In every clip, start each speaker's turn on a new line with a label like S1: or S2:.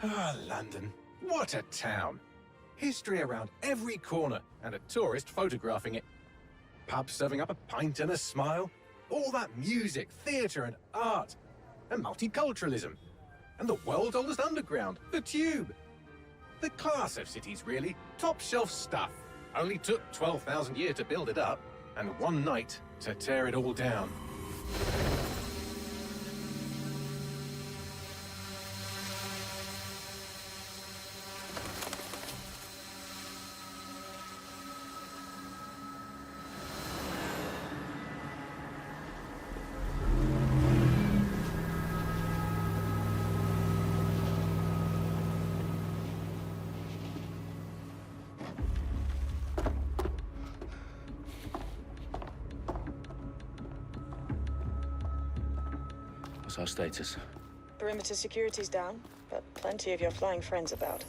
S1: Ah, London. What a town. History around every corner, and a tourist photographing it. Pubs serving up a pint and a smile. All that music, theatre and art. And multiculturalism. And the world's oldest underground, the Tube. The class of cities, really. Top shelf stuff. Only took 12,000 years to build it up, and one night to tear it all down.
S2: What's our status?
S3: Perimeter security's down, but plenty of your flying friends about.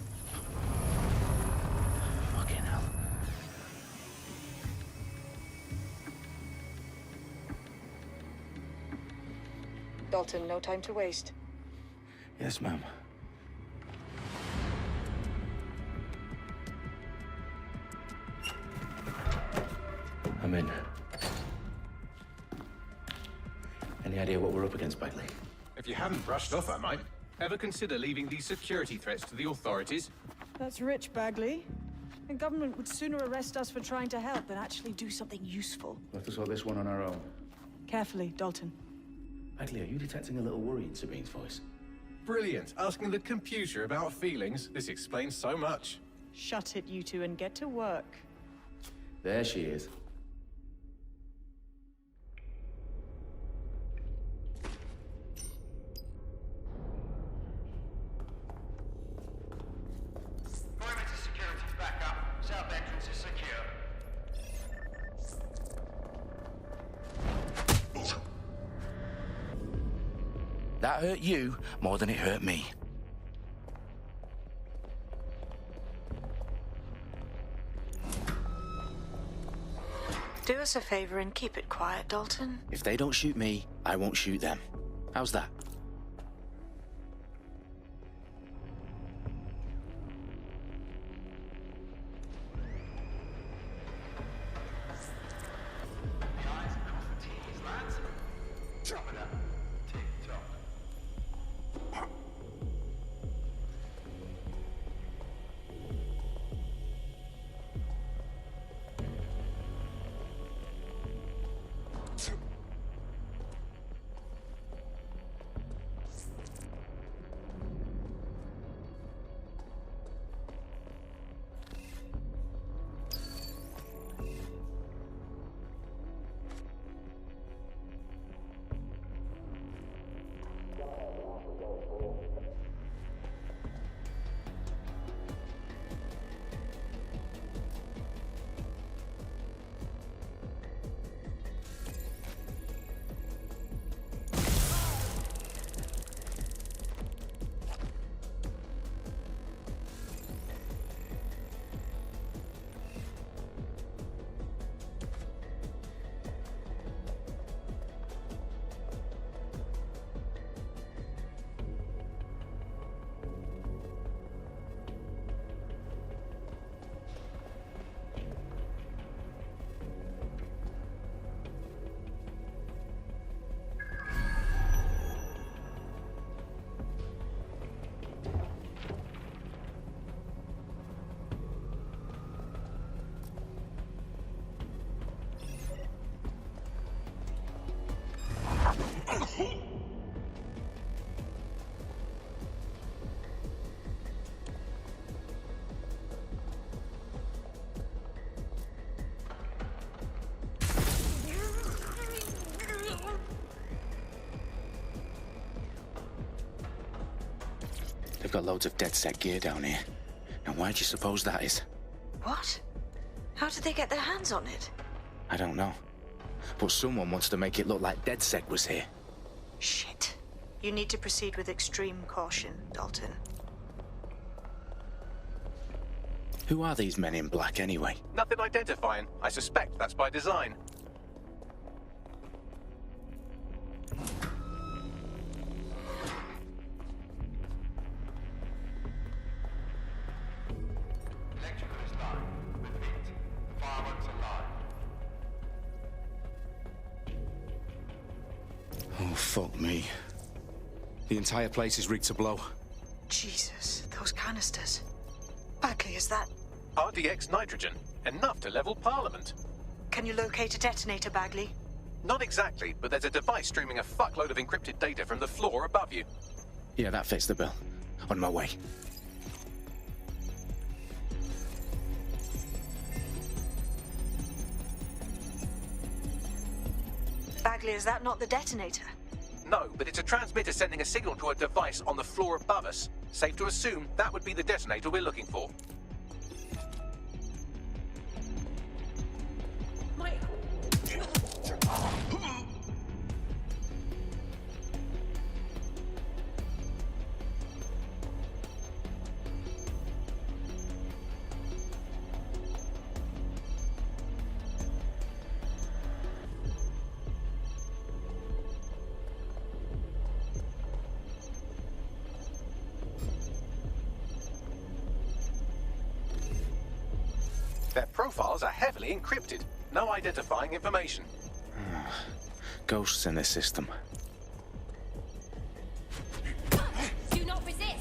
S2: Fucking hell.
S3: Dalton, no time to waste.
S2: Yes, ma'am. I'm in. Any idea what we're up against, Bagley?
S1: If you hadn't brushed off, I might. Ever consider leaving these security threats to the authorities?
S4: That's rich, Bagley. The government would sooner arrest us for trying to help than actually do something useful.
S2: We'll have to sort this one on our own.
S4: Carefully, Dalton.
S2: Bagley, are you detecting a little worry in Sabine's voice?
S1: Brilliant. Asking the computer about feelings. This explains so much.
S4: Shut it, you two, and get to work.
S2: There she is.
S5: Perimeter security's back up. South entrance is secure.
S2: That hurt you more than it hurt me.
S3: Do us a favor and keep it quiet, Dalton.
S2: If they don't shoot me, I won't shoot them. How's that?
S5: The eyes across the T's, lads. Drop it up. Tick-tock.
S2: They've got loads of DedSec gear down here. Now why do you suppose that is?
S3: What? How did they get their hands on it?
S2: I don't know. But someone wants to make it look like DedSec was here.
S3: Shit. You need to proceed with extreme caution, Dalton.
S2: Who are these men in black anyway?
S1: Nothing identifying. I suspect that's by design.
S2: Oh, fuck me. The entire place is rigged to blow.
S3: Jesus, those canisters. Bagley, is that...
S1: RDX nitrogen, enough to level Parliament.
S3: Can you locate a detonator, Bagley?
S1: Not exactly, but there's a device streaming a fuckload of encrypted data from the floor above you.
S2: Yeah, that fits the bill. On my way.
S3: Bagley, is that not the detonator?
S1: No, but it's a transmitter sending a signal to a device on the floor above us. Safe to assume that would be the detonator we're looking for. Their profiles are heavily encrypted. No identifying information.
S2: Ghosts in this system.
S6: Do not resist!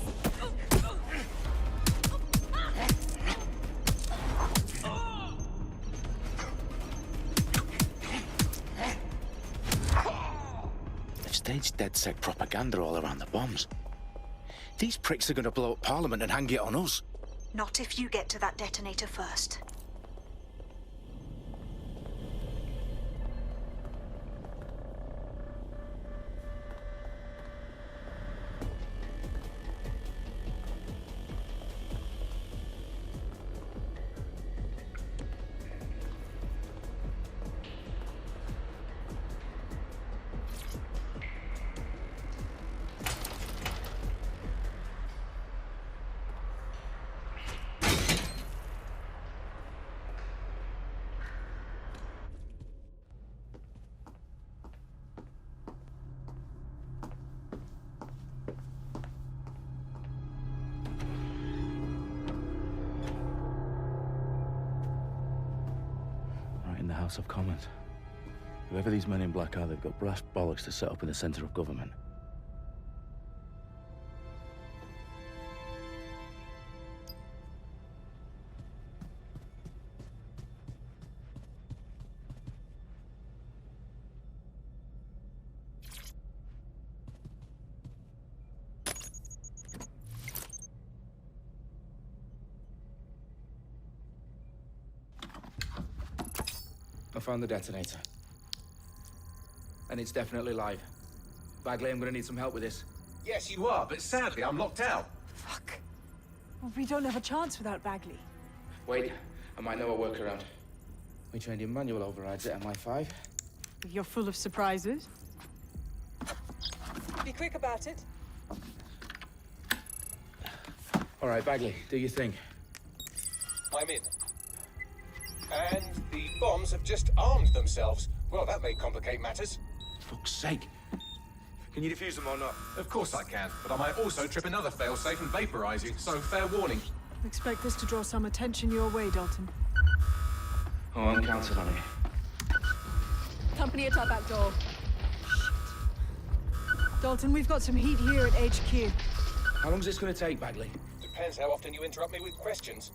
S2: They've staged DedSec propaganda all around the bombs. These pricks are going to blow up Parliament and hang it on us.
S3: Not if you get to that detonator first.
S7: In the House of Commons. Whoever these men in black are, they've got brass bollocks to set up in the center of government.
S2: I found the detonator. And it's definitely live. Bagley, I'm gonna need some help with this.
S1: Yes, you are, but sadly I'm locked out.
S4: Fuck. Well, we don't have a chance without Bagley.
S2: Wait, I might know a workaround. We trained in manual overrides at MI5.
S4: You're full of surprises. Be quick about it.
S2: All right, Bagley, do your thing.
S1: I'm in. And the bombs have just armed themselves. Well, that may complicate matters.
S2: Fuck's sake. Can you defuse them or not?
S1: Of course I can, but I might also trip another failsafe and vaporize you, so fair warning.
S4: Expect this to draw some attention your way, Dalton.
S2: Oh, I'm counting on it.
S4: Company at our back door. Dalton, we've got some heat here at HQ.
S2: How long is this gonna take, Bagley?
S1: Depends how often you interrupt me with questions.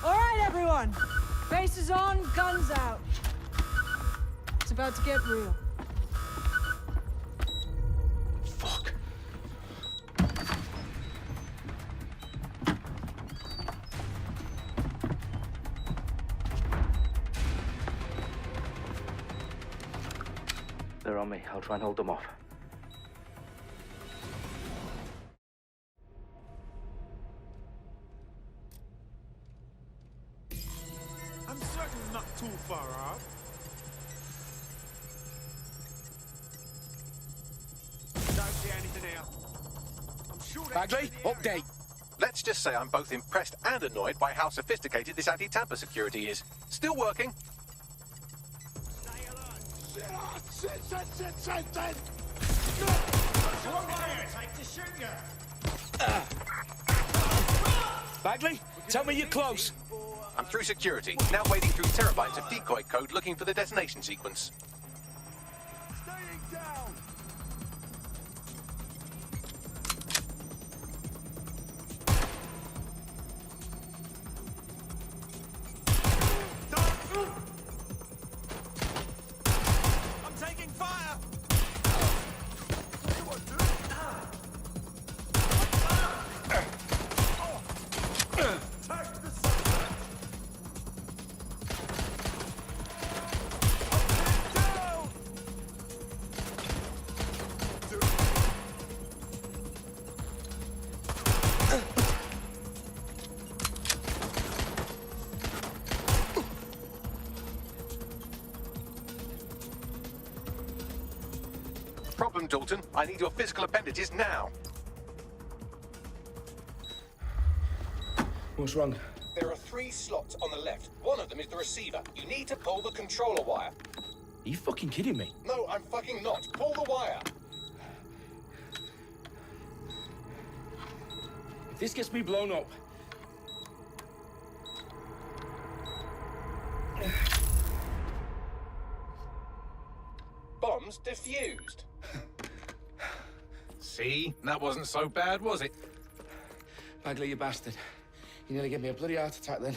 S4: All right, everyone. Faces on, guns out. It's about to get real.
S2: Fuck.
S7: They're on me. I'll try and hold them off.
S8: I'm certainly not too far off. Don't see anything here. I'm sure
S2: Bagley, update.
S1: Let's just say I'm both impressed and annoyed by how sophisticated this anti-tamper security is. Still working.
S2: Bagley, tell me you're close.
S1: I'm through security, now wading through terabytes of decoy code looking for the detonation sequence.
S8: Staying down. fire!
S1: Problem, Dalton. I need your physical appendages now.
S2: What's wrong?
S1: There are 3 slots on the left. One of them is the receiver. You need to pull the controller wire.
S2: Are you fucking kidding me?
S1: No, I'm fucking not. Pull the wire.
S2: If this gets me blown up...
S1: Bombs defused. See? That wasn't so bad, was it?
S2: Bagley, you bastard. You nearly gave me a bloody heart attack then.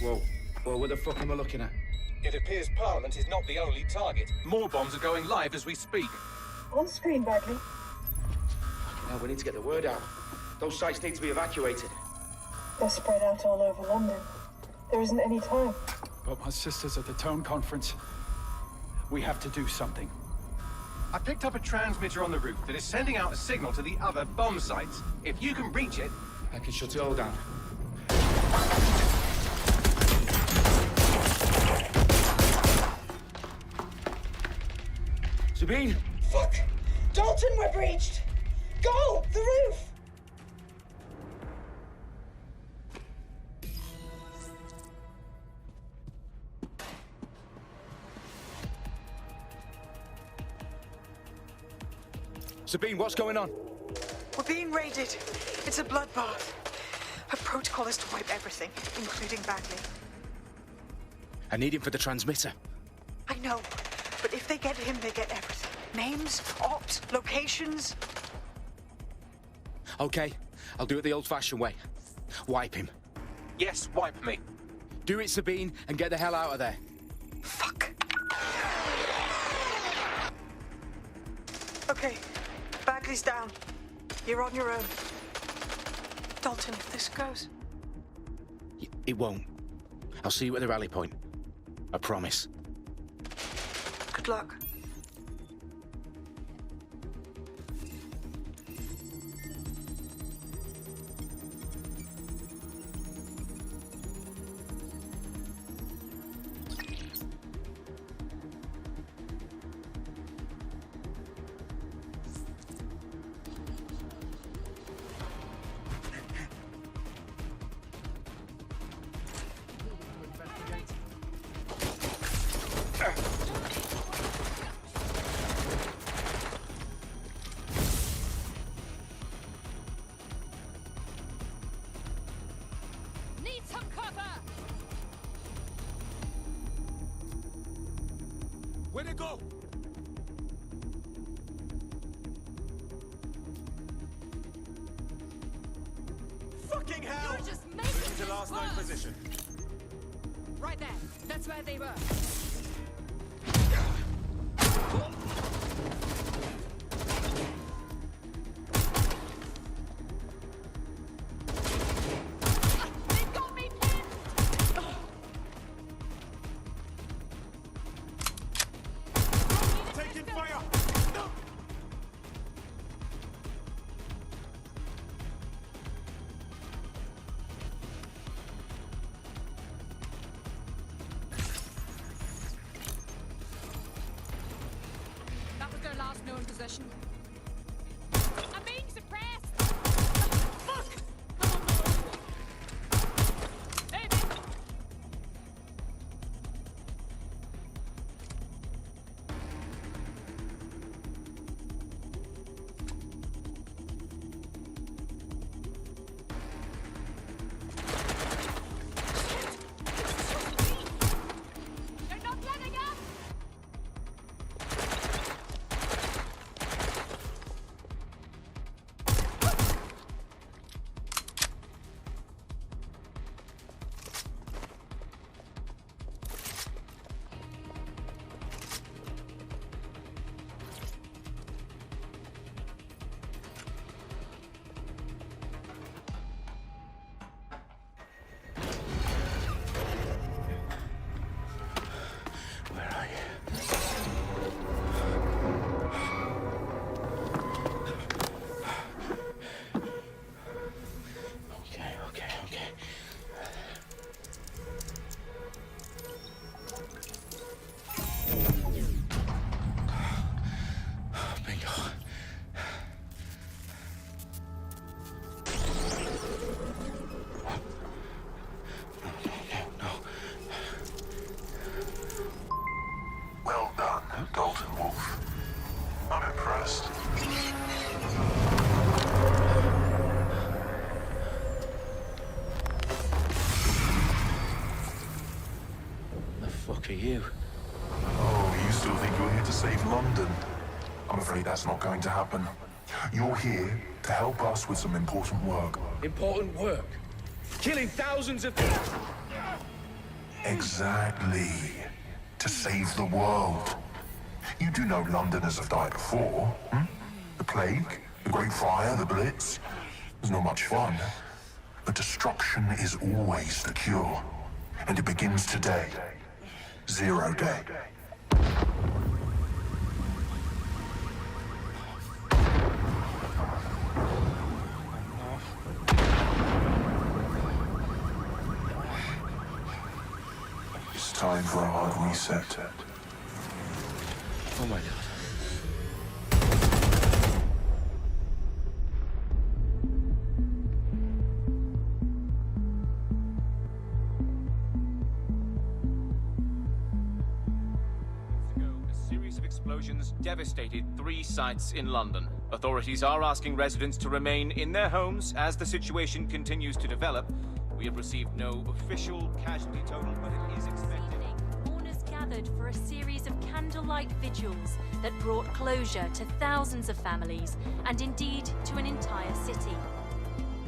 S2: Whoa, what the fuck am I looking at?
S1: It appears Parliament is not the only target. More bombs are going live as we speak.
S9: On screen, Bagley.
S2: Now we need to get the word out. Those sites need to be evacuated.
S9: They're spread out all over London. There isn't any time.
S10: But my sister's at the town conference. We have to do something.
S1: I picked up a transmitter on the roof that is sending out a signal to the other bomb sites. If you can reach it...
S2: I can shut it all down. Sabine!
S9: Fuck! Dalton, we're breached! Go! The roof!
S2: Sabine, what's going on?
S3: We're being raided. It's a bloodbath. Her protocol is to wipe everything, including Bagley.
S2: I need him for the transmitter.
S3: I know, but if they get him, they get everything. Names, ops, locations.
S2: Okay, I'll do it the old-fashioned way. Wipe him.
S1: Yes, wipe me.
S2: Do it, Sabine, and get the hell out of there.
S3: Fuck. Okay, Bagley's down. You're on your own. Dalton, if this goes...
S2: It won't. I'll see you at the rally point. I promise.
S3: Good luck.
S6: Need some cover!
S8: Where'd it go? Fucking hell!
S6: You're just making
S8: This is
S6: this
S8: the last known
S6: worse.
S8: position.
S6: Right there. That's where they were. They've got me pinned!
S8: Taking fire! No!
S6: That was their last known possession. I'm being suppressed! Fuck! Hey, man. They're not letting up!
S7: fuck are you?
S11: Oh, you still think you're here to save London? I'm afraid that's not going to happen. You're here to help us with some important work.
S2: Important work? Killing thousands of...
S11: Exactly. To save the world. You do know Londoners have died before, hmm? The plague, the Great Fire, the Blitz. It's not much fun. But destruction is always the cure. And it begins today. 0 day. It's time for a hard reset.
S7: Oh my God.
S5: A series of explosions devastated 3 sites in London. Authorities are asking residents to remain in their homes as the situation continues to develop. We have received no official casualty total, but it is expected.
S12: Mourners gathered for a series of candlelight vigils that brought closure to thousands of families and indeed to an entire city.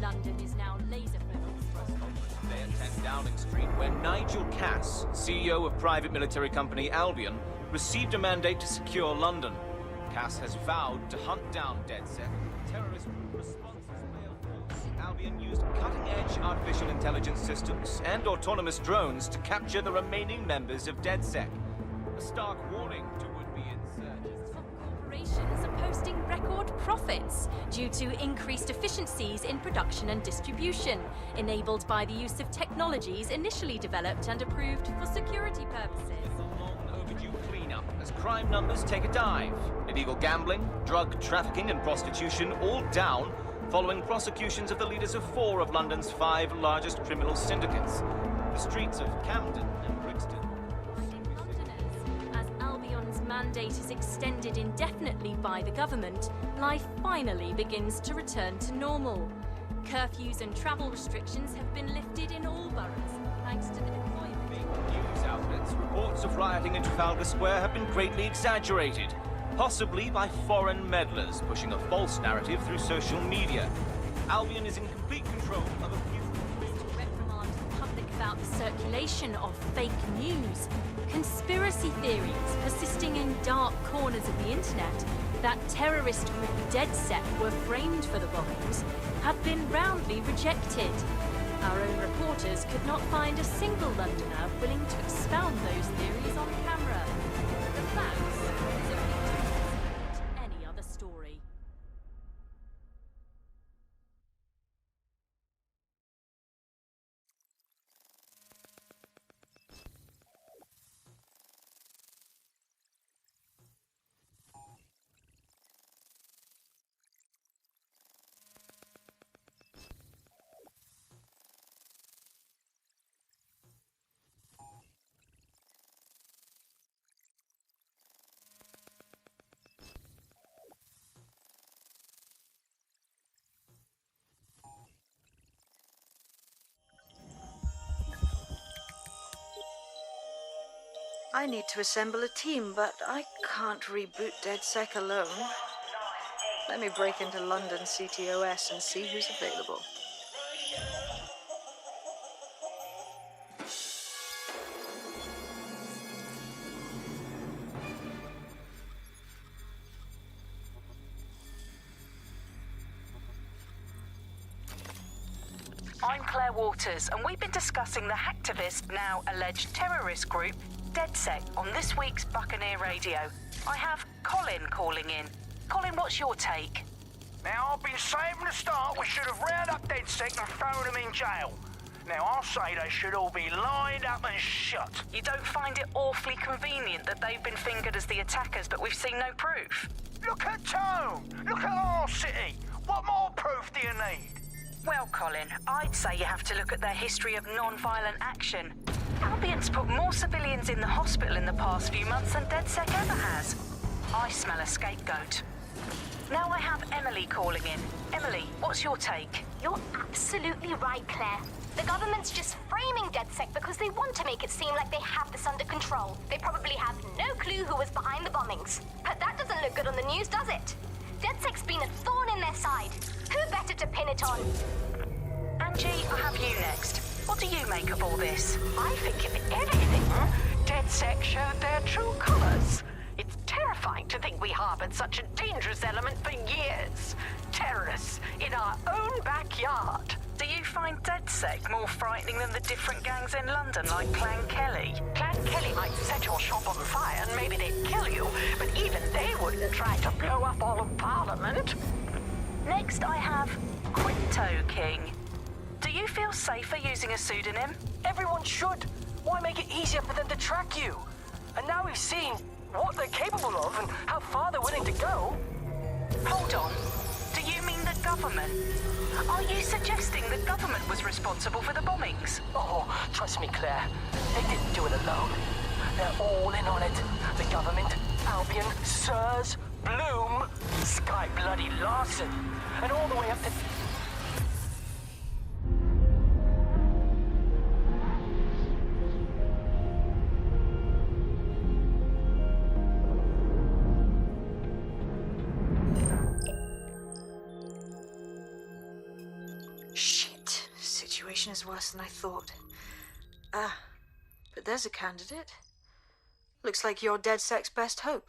S12: London is now laser-focused.
S5: Today at 10 Downing Street, where Nigel Cass, CEO of private military company Albion, received a mandate to secure London. Cass has vowed to hunt down DedSec. Terrorist responses failed. Albion used cutting-edge artificial intelligence systems and autonomous drones to capture the remaining members of DedSec. A stark warning to would-be insurgents.
S12: Top corporations are posting record profits due to increased efficiencies in production and distribution, enabled by the use of technologies initially developed and approved for security purposes.
S5: Overdue cleanup as crime numbers take a dive. Illegal gambling, drug trafficking and prostitution all down following prosecutions of the leaders of 4 of London's 5 largest criminal syndicates. The streets of Camden and Brixton.
S12: Londoners, as Albion's mandate is extended indefinitely by the government, life finally begins to return to normal. Curfews and travel restrictions have been lifted in all boroughs, thanks to the deployment.
S5: News outlets, reports of rioting in Trafalgar Square have been greatly exaggerated, possibly by foreign meddlers pushing a false narrative through social media. Albion is in complete control of a few...
S12: To reprimand the public about the circulation of fake news, conspiracy theories persisting in dark corners of the internet that terrorist group DedSec were framed for the bombings have been roundly rejected. Our own reporters could not find a single Londoner willing to expound those theories on camera. The facts is only any other story.
S3: I need to assemble a team, but I can't reboot DedSec alone. Let me break into London CTOS and see who's available.
S13: I'm Claire Waters, and we've been discussing the hacktivist, now alleged terrorist group, DedSec, on this week's Buccaneer Radio. I have Colin calling in. Colin, what's your take?
S8: Now, I've been saying from the start we should have rounded up DedSec and thrown them in jail. Now, I'll say they should all be lined up and shot.
S13: You don't find it awfully convenient that they've been fingered as the attackers, but we've seen no proof?
S8: Look at Tone! Look at our city! What more proof do you need?
S13: Well, Colin, I'd say you have to look at their history of non-violent action. Albion's put more civilians in the hospital in the past few months than DedSec ever has. I smell a scapegoat. Now I have Emily calling in. Emily, what's your take?
S14: You're absolutely right, Claire. The government's just framing DedSec because they want to make it seem like they have this under control. They probably have no clue who was behind the bombings. But that doesn't look good on the news, does it? DedSec's been a thorn in their side. Who better to pin it on?
S13: Angie, I have you next. What do you make of all this?
S8: I think if anything, DedSec showed their true colors. It's terrifying to think we harbored such a dangerous element for years. Terrorists in our own backyard.
S13: Do you find DedSec more frightening than the different gangs in London, like Clan Kelly?
S8: Clan Kelly might set your shop on fire and maybe they'd kill you, but even they wouldn't try to blow up all of Parliament.
S13: Next, I have Crypto King. Do you feel safer using a pseudonym?
S15: Everyone should. Why make it easier for them to track you? And now we've seen what they're capable of and how far they're willing to go.
S13: Hold on. Do you mean the government? Are you suggesting the government was responsible for the bombings?
S15: Oh, trust me, Claire. They didn't do it alone. They're all in on it. The government, Albion, Sirs, Bloom, Sky Bloody Larson, and all the way up to...
S3: Shit. Situation is worse than I thought. But there's a candidate. Looks like you're DedSec's best hope.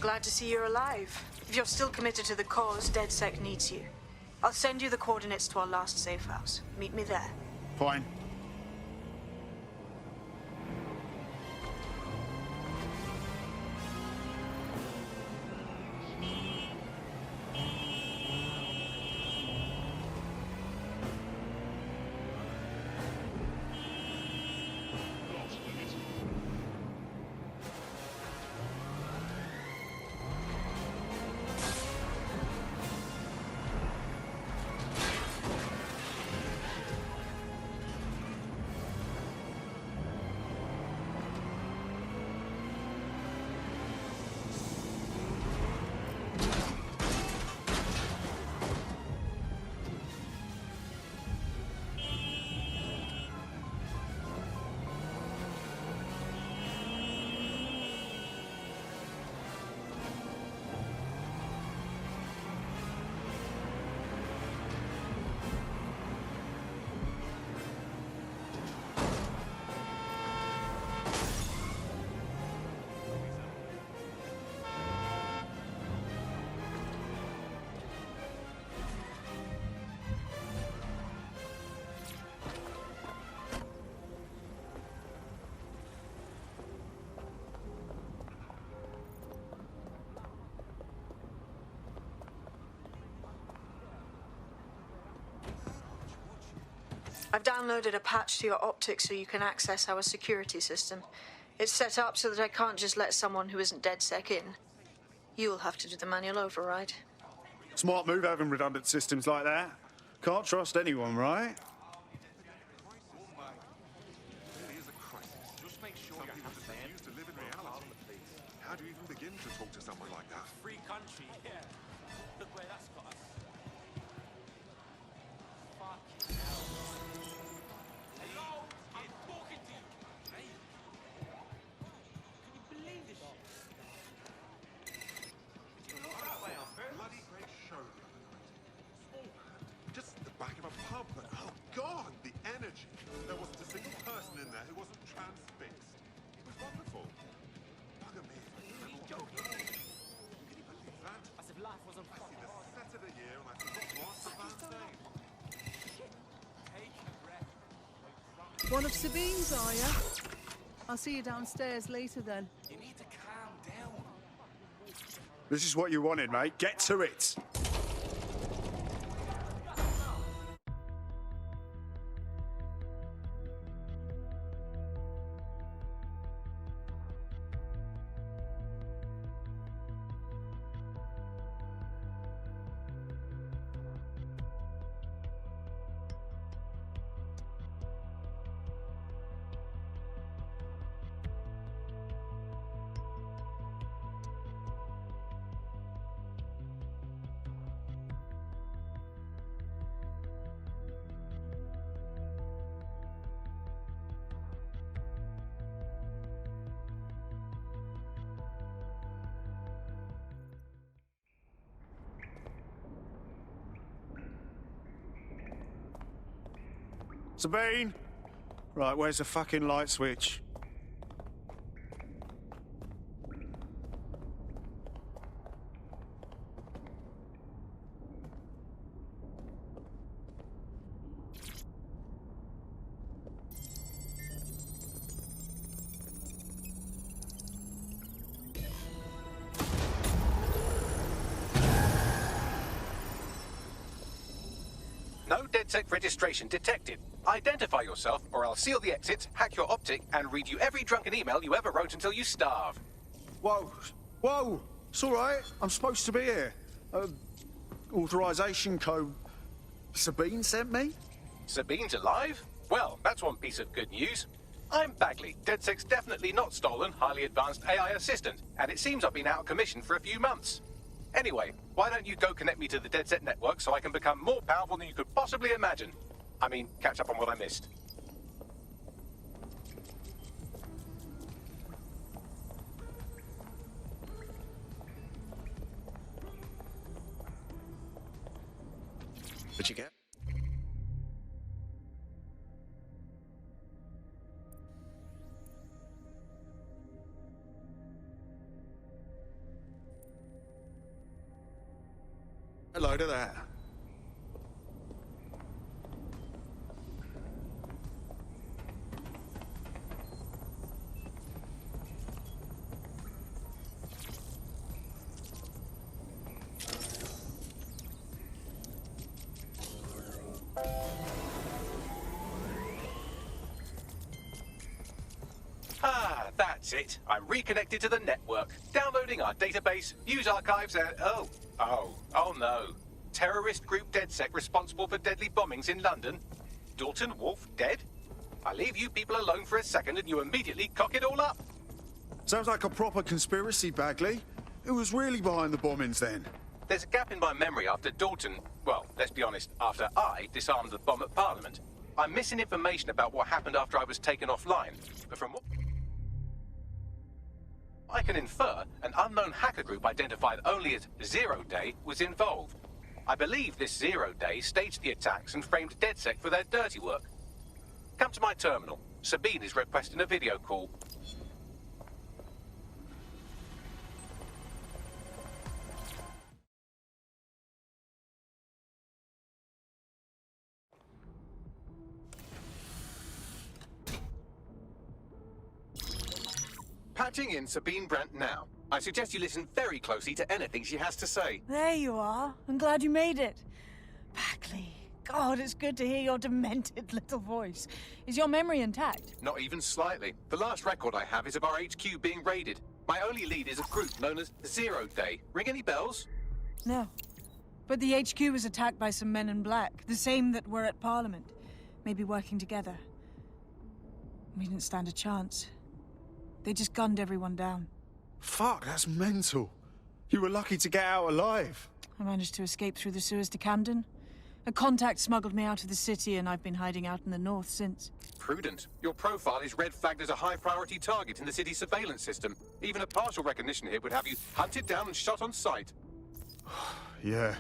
S3: Glad to see you're alive. If you're still committed to the cause, DedSec needs you. I'll send you the coordinates to our last safe house. Meet me there.
S16: Fine.
S3: I've downloaded a patch to your optics so you can access our security system. It's set up so that I can't just let someone who isn't DedSec in. You'll have to do the manual override.
S16: Smart move having redundant systems like that. Can't trust anyone, right?
S11: How do you even begin to talk to someone like that?
S15: Free country, yeah. Look where that's got us. Fucking hell. Hello? I'm talking to you. Hey. Can you believe this shit?
S11: Bloody great show the other night. Small band, just the back of a pub, but oh god, the energy. There wasn't a single person in there who wasn't transfixed. It was wonderful. Bugger me.
S15: He's joking.
S11: Can you believe that?
S15: As if life was on
S11: I see the set of the year and I forgot Master Band's name.
S15: Take a breath.
S4: One of Sabine's, are you? I'll see you downstairs later then.
S15: You need to calm down.
S16: This is what you wanted, mate. Get to it. Sabine! Right, where's the fucking light switch?
S1: No DedSec registration detected. Identify yourself, or I'll seal the exits, hack your optic, and read you every drunken email you ever wrote until you starve.
S16: Whoa! Whoa! It's all right. I'm supposed to be here. Authorization code Sabine sent me?
S1: Sabine's alive? Well, that's one piece of good news. I'm Bagley, DedSec's definitely not stolen, highly advanced AI assistant, and it seems I've been out of commission for a few months. Anyway, why don't you go connect me to the DedSec network so I can become more powerful than you could possibly imagine? I mean, catch up on what I missed.
S16: What'd you get? Hello to that.
S1: Ah, that's it. I'm reconnected to the network, downloading our database, news archives, and oh no. Terrorist group DedSec responsible for deadly bombings in London. Dalton Wolf dead? I leave you people alone for a second and you immediately cock it all up.
S16: Sounds like a proper conspiracy, Bagley. Who was really behind the bombings then?
S1: There's a gap in my memory after Dalton, well, let's be honest, after I disarmed the bomb at Parliament. I'm missing information about what happened after I was taken offline, but from what I can infer, an unknown hacker group identified only as Zero Day was involved. I believe this Zero Day staged the attacks and framed DedSec for their dirty work. Come to my terminal. Sabine is requesting a video call. Patching in Sabine Brandt now. I suggest you listen very closely to anything she has to say.
S4: There you are. I'm glad you made it. Bagley, God, it's good to hear your demented little voice. Is your memory intact?
S1: Not even slightly. The last record I have is of our HQ being raided. My only lead is a group known as Zero Day. Ring any bells?
S4: No. But the HQ was attacked by some men in black, the same that were at Parliament. Maybe working together. We didn't stand a chance. They just gunned everyone down.
S16: Fuck, that's mental. You were lucky to get out alive.
S4: I managed to escape through the sewers to Camden. A contact smuggled me out of the city, and I've been hiding out in the north since.
S1: Prudent. Your profile is red flagged as a high-priority target in the city's surveillance system. Even a partial recognition hit would have you hunted down and shot on sight.
S16: Yeah,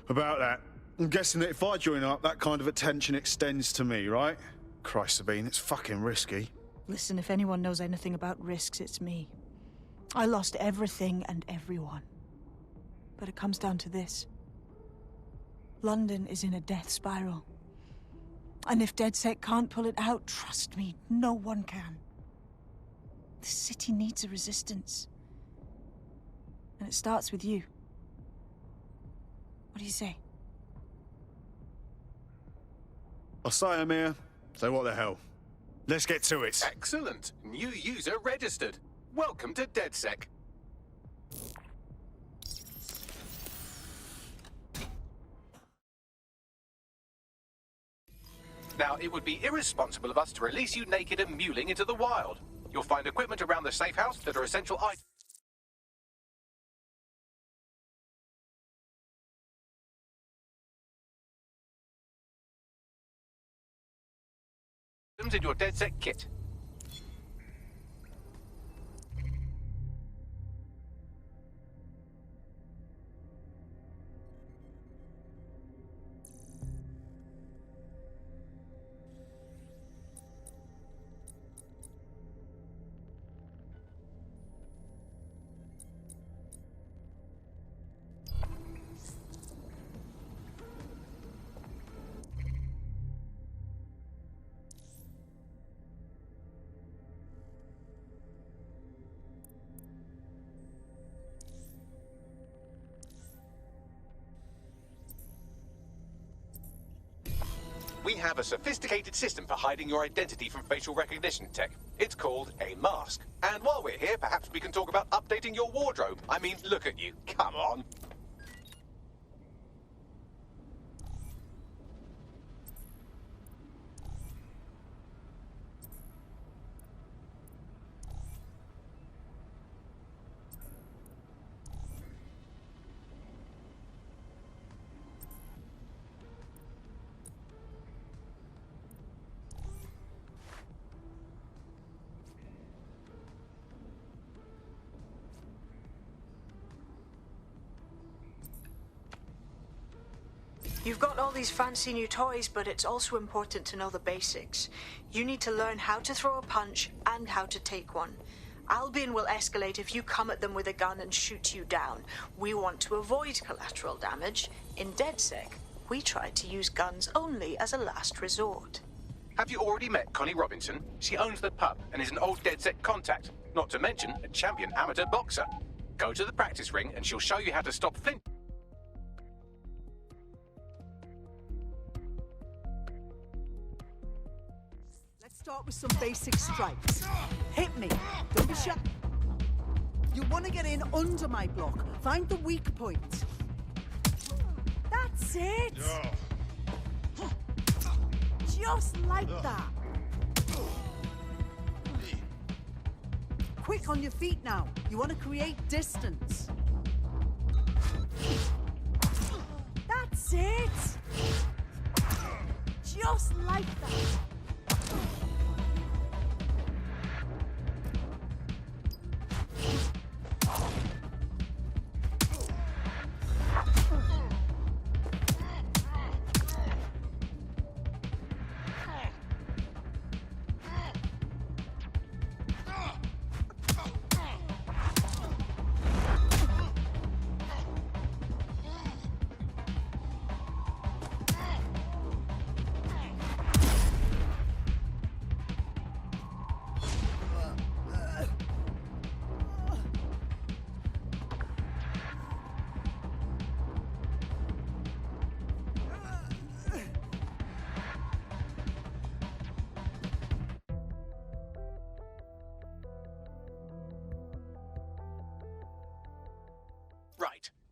S16: about that. I'm guessing that if I join up, that kind of attention extends to me, right? Christ, Sabine, it's fucking risky.
S4: Listen, if anyone knows anything about risks, it's me. I lost everything and everyone. But it comes down to this. London is in a death spiral. And if DedSec can't pull it out, trust me, no one can. The city needs a resistance. And it starts with you. What do you say?
S16: I'll say Amir, so what the hell? Let's get to it.
S1: Excellent. New user registered. Welcome to DedSec. Now, it would be irresponsible of us to release you naked and mewling into the wild. You'll find equipment around the safe house that are essential items in your DedSec kit. We have a sophisticated system for hiding your identity from facial recognition tech. It's called a mask. And while we're here, perhaps we can talk about updating your wardrobe. I mean, look at you. Come on.
S3: You've got all these fancy new toys, but it's also important to know the basics. You need to learn how to throw a punch and how to take one. Albion will escalate if you come at them with a gun and shoot you down. We want to avoid collateral damage. In DedSec, we try to use guns only as a last resort.
S1: Have you already met Connie Robinson? She owns the pub and is an old DedSec contact, not to mention a champion amateur boxer. Go to the practice ring and she'll show you how to stop Flint.
S17: Start with some basic strikes. Hit me. Don't be shy. You want to get in under my block. Find the weak point. That's it. Just like that. Quick on your feet now. You want to create distance. That's it. Just like that.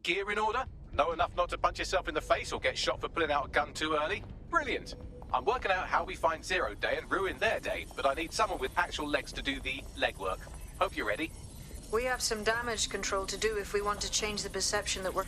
S1: Gear in order? Know enough not to punch yourself in the face or get shot for pulling out a gun too early? Brilliant. I'm working out how we find Zero Day and ruin their day, but I need someone with actual legs to do the legwork. Hope you're ready.
S3: We have some damage control to do if we want to change the perception that we're...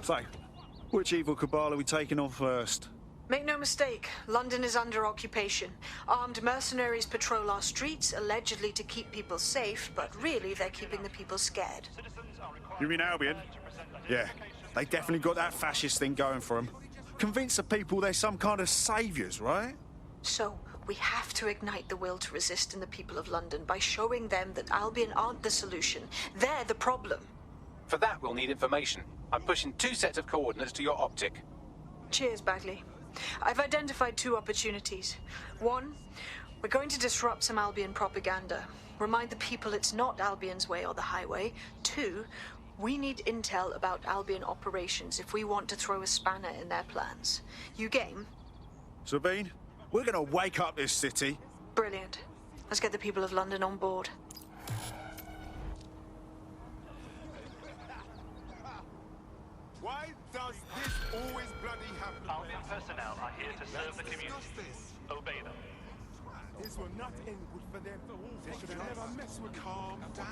S16: So, which evil cabal are we taking on first?
S3: Make no mistake, London is under occupation. Armed mercenaries patrol our streets, allegedly to keep people safe, but really they're keeping the people scared.
S16: You mean Albion? Yeah, they definitely got that fascist thing going for them. Convince the people they're some kind of saviours, right?
S3: So, we have to ignite the will to resist in the people of London by showing them that Albion aren't the solution. They're the problem.
S1: For that, we'll need information. I'm pushing 2 sets of coordinates to your optic.
S3: Cheers, Bagley. I've identified 2 opportunities. 1, we're going to disrupt some Albion propaganda. Remind the people it's not Albion's way or the highway. 2, we need intel about Albion operations if we want to throw a spanner in their plans. You game?
S16: Sabine, we're gonna wake up this city.
S3: Brilliant. Let's get the people of London on board.
S18: Why does this always bloody happen?
S19: Albion personnel are here to serve the community. Obey them.
S18: This will not end good for them. They should have never messed with. Calm down.